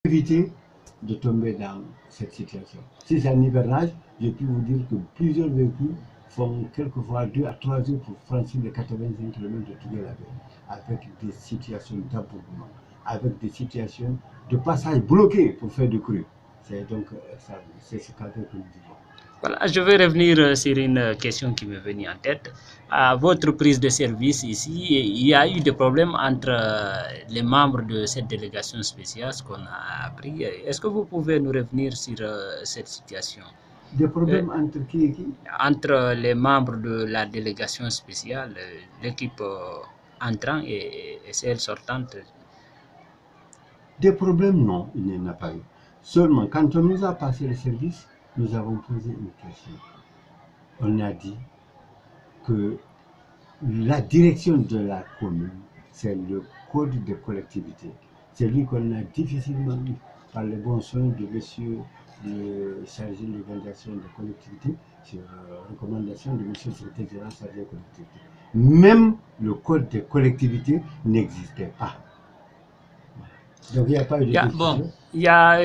éviter de tomber dans cette situation. Si c'est un hivernage, je peux vous dire que plusieurs véhicules font quelquefois 2 à 3 jours pour franchir les 85 km de Tougué-la-Baie, avec des situations d'abondement, avec des situations de passage bloqué pour faire du cru. C'est donc c'est ce cadre que nous vivons. Voilà, je vais revenir sur une question qui m'est venue en tête. À votre prise de service ici, il y a eu des problèmes entre les membres de cette délégation spéciale, ce qu'on a appris. Est-ce que vous pouvez nous revenir sur cette situation? Des problèmes entre qui et qui? Entre les membres de la délégation spéciale, l'équipe entrant et celle sortante. Des problèmes, non, il n'y en a pas eu. Seulement, quand on nous a passé le service, nous avons posé une question. On a dit que la direction de la commune, c'est le code de collectivité. C'est lui qu'on a difficilement eu par les bons soins de monsieur le chargé de l'organisation de collectivité, sur recommandation de monsieur le secrétaire général chargé de collectivité. Même le code de collectivité n'existait pas. Donc il n'y a pas eu de discussion. Il y a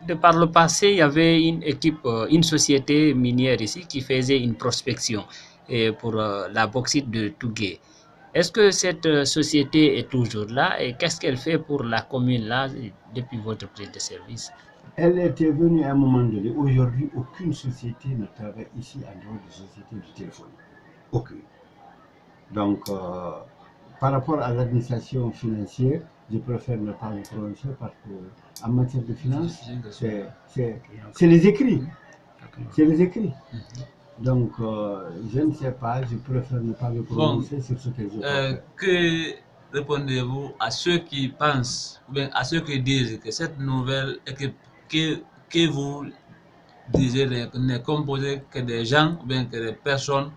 de par le passé, il y avait une équipe, une société minière ici qui faisait une prospection pour la bauxite de Tougué. Est-ce que cette société est toujours là et qu'est-ce qu'elle fait pour la commune là depuis votre prise de service? Elle était venue à un moment donné. Aujourd'hui, aucune société ne travaille ici en dehors de société du téléphone. Aucune. Donc, par rapport à l'administration financière, je préfère ne pas me prononcer parce qu'en matière de finances, c'est les écrits. C'est les écrits. Donc, je ne sais pas, je préfère ne pas me prononcer sur ce que je peux. Que répondez-vous à ceux qui pensent, ou bien à ceux qui disent que cette nouvelle équipe que vous disiez n'est composée que des gens, ou bien que des personnes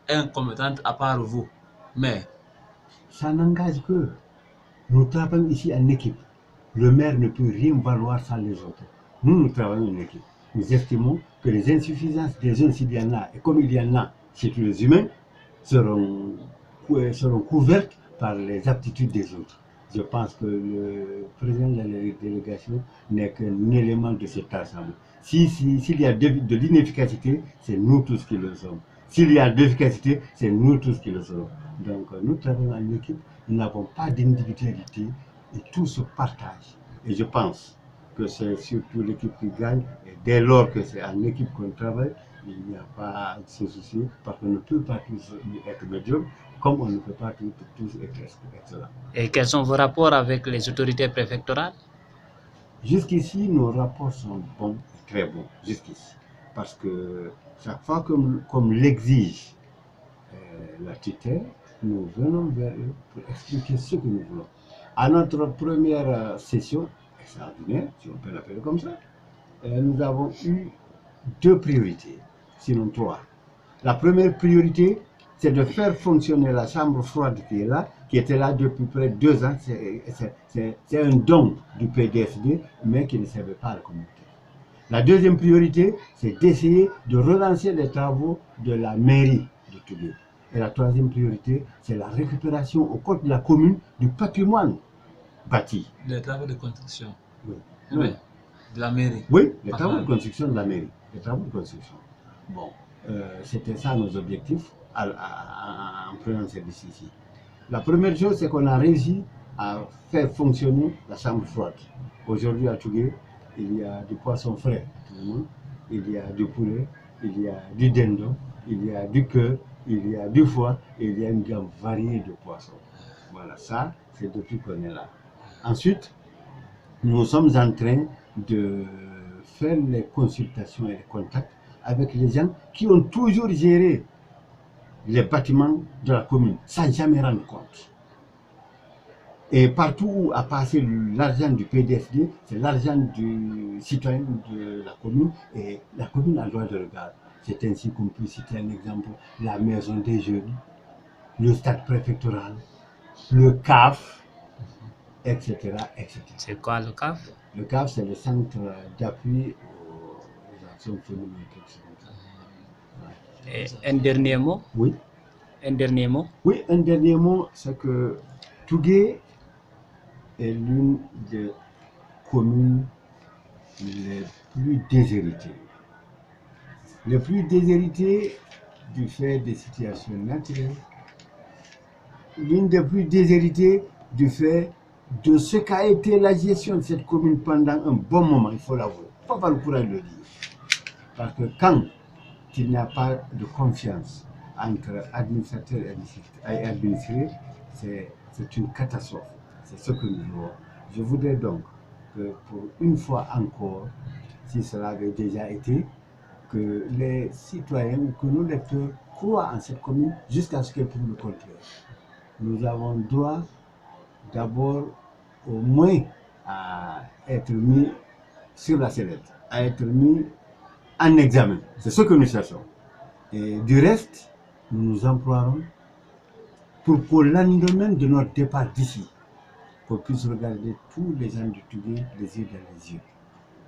incompétentes à part vous? Mais ça n'engage que nous travaillons ici en équipe. Le maire ne peut rien valoir sans les autres. Nous travaillons en équipe. Nous estimons que les insuffisances des uns, s'il y en a, et comme il y en a chez tous les humains, seront couvertes par les aptitudes des autres. Je pense que le président de la délégation n'est qu'un élément de cet ensemble. S'il y a de l'inefficacité, c'est nous tous qui le sommes. S'il y a de l'efficacité, c'est nous tous qui le sommes. Donc nous travaillons en équipe, nous n'avons pas d'individualité et tout se partage. Et je pense que c'est surtout l'équipe qui gagne. Et dès lors que c'est en équipe qu'on travaille, il n'y a pas de souci parce qu'on ne peut pas tous être médiocres comme on ne peut pas tous être excellents. Et quels sont vos rapports avec les autorités préfectorales? Jusqu'ici, nos rapports sont bons, très bons, jusqu'ici. Parce que chaque fois comme l'exige la tutelle, nous venons vers eux pour expliquer ce que nous voulons. À notre première session extraordinaire, si on peut l'appeler comme ça, nous avons eu 2 priorités, sinon 3. La première priorité, c'est de faire fonctionner la chambre froide qui était là depuis près de 2 ans. C'est un don du PDSD, mais qui ne servait pas à la communauté. La deuxième priorité, c'est d'essayer de relancer les travaux de la mairie de Tougué. Et la troisième priorité, c'est la récupération au compte de la commune du patrimoine bâti. Les travaux de construction. Oui. Oui. De la mairie. Oui, les travaux de construction de la mairie. Les travaux de construction. Bon, c'était ça nos objectifs en prenant service ici. La première chose, c'est qu'on a réussi à faire fonctionner la chambre froide. Aujourd'hui à Tougué, il y a du poisson frais, il y a du poulet, il y a du dindon, il y a du cœur, il y a du foie et il y a une gamme variée de poissons. Voilà, ça, c'est depuis qu'on est là. Ensuite, nous sommes en train de faire les consultations et les contacts avec les gens qui ont toujours géré les bâtiments de la commune sans jamais rendre compte. Et partout où a passé l'argent du PDSD, c'est l'argent du citoyen de la commune et la commune a le droit de regarder. C'est ainsi qu'on peut citer un exemple, la maison des jeunes, le stade préfectoral, le CAF, etc. etc. C'est quoi le CAF? Le CAF, c'est le centre d'appui aux actions féminines. Et un dernier mot? Oui. Un dernier mot? Oui, un dernier mot, c'est que Tougué est l'une des communes les plus déshéritées. Les plus déshéritées du fait des situations naturelles, l'une des plus déshéritées du fait de ce qu'a été la gestion de cette commune pendant un bon moment, il faut l'avouer. Il ne faut pas le courage de le dire. Parce que quand il n'y a pas de confiance entre administrateurs et administrés, c'est une catastrophe. C'est ce que nous voulons. Je voudrais donc que pour une fois encore, si cela avait déjà été, que les citoyens ou que nos lecteurs croient en cette commune jusqu'à ce qu'elle prouve le contraire. Nous avons droit d'abord au moins à être mis sur la sellette, à être mis en examen. C'est ce que nous cherchons. Et du reste, nous nous emploierons pour qu'au lendemain de notre départ d'ici, qu'on puisse regarder tous les gens du Tougué les yeux dans les yeux.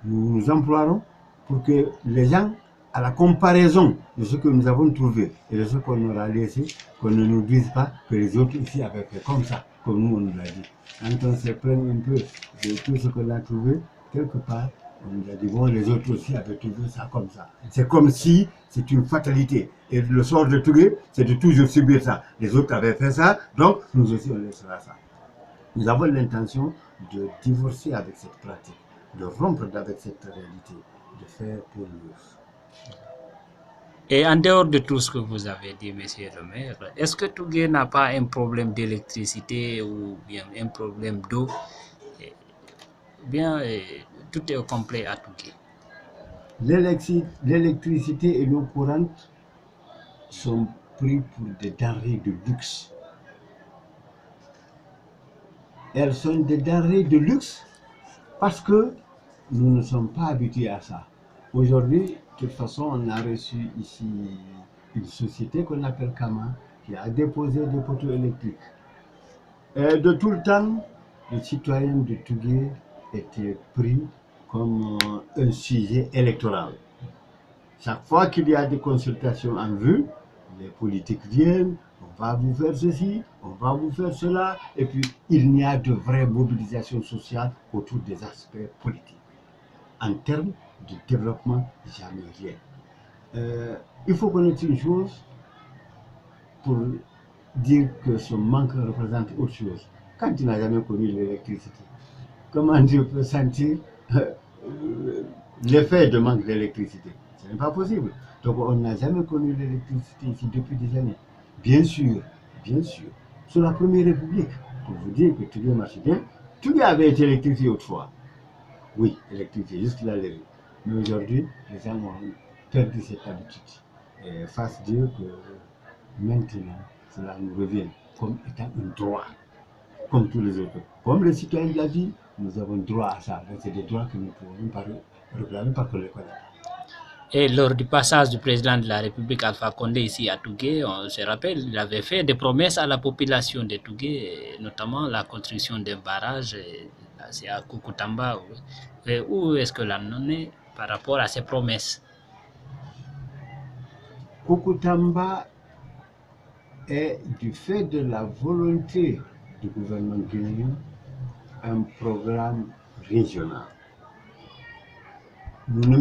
Nous nous emploierons pour que les gens, à la comparaison de ce que nous avons trouvé et de ce qu'on aura laissé, qu'on ne nous dise pas que les autres ici avaient fait comme ça, comme nous on nous l'a dit. Quand on se prend un peu de tout ce qu'on a trouvé, quelque part, on nous a dit, bon, les autres aussi avaient trouvé ça comme ça. C'est comme si c'est une fatalité. Et le sort de Tougué, c'est de toujours subir ça. Les autres avaient fait ça, donc nous aussi on laissera ça. Nous avons l'intention de divorcer avec cette pratique, de rompre avec cette réalité, de faire pour nous. Et en dehors de tout ce que vous avez dit, monsieur le maire, est-ce que Tougué n'a pas un problème d'électricité ou bien un problème d'eau? Bien, tout est au complet à Tougué. L'électricité et l'eau courante sont pris pour des denrées de luxe. Elles sont des denrées de luxe parce que nous ne sommes pas habitués à ça. Aujourd'hui, de toute façon, on a reçu ici une société qu'on appelle Kama qui a déposé des poteaux électriques. Et de tout le temps, les citoyens de Tougué étaient pris comme un sujet électoral. Chaque fois qu'il y a des consultations en vue, les politiques viennent, on va vous faire ceci, on va vous faire cela, et puis il n'y a de vraie mobilisation sociale autour des aspects politiques. En termes de développement, jamais rien. Il faut connaître une chose pour dire que ce manque représente autre chose. Quand tu n'as jamais connu l'électricité, comment tu peux sentir l'effet de manque d'électricité? Ce n'est pas possible. Donc on n'a jamais connu l'électricité ici depuis des années. Bien sûr, sous la Première République, pour vous dire que Tougué marche bien, Tougué avait été électrifié autrefois. Oui, électrifié, jusque-là les rues. Mais aujourd'hui, les gens ont perdu cette habitude. Et fasse Dieu que maintenant, cela nous revient comme étant un droit, comme tous les autres. Comme les citoyens de la vie, nous avons droit à ça. C'est des droits que nous pouvons réclamer parce qu'on les connaît. Et lors du passage du président de la République Alpha Condé ici à Tougué, on se rappelle, il avait fait des promesses à la population de Tougué, notamment la construction d'un barrage, c'est à Kukutamba. Et où est-ce que l'on en est par rapport à ces promesses? Kukutamba est, du fait de la volonté du gouvernement guinéen, un programme régional. Nous ne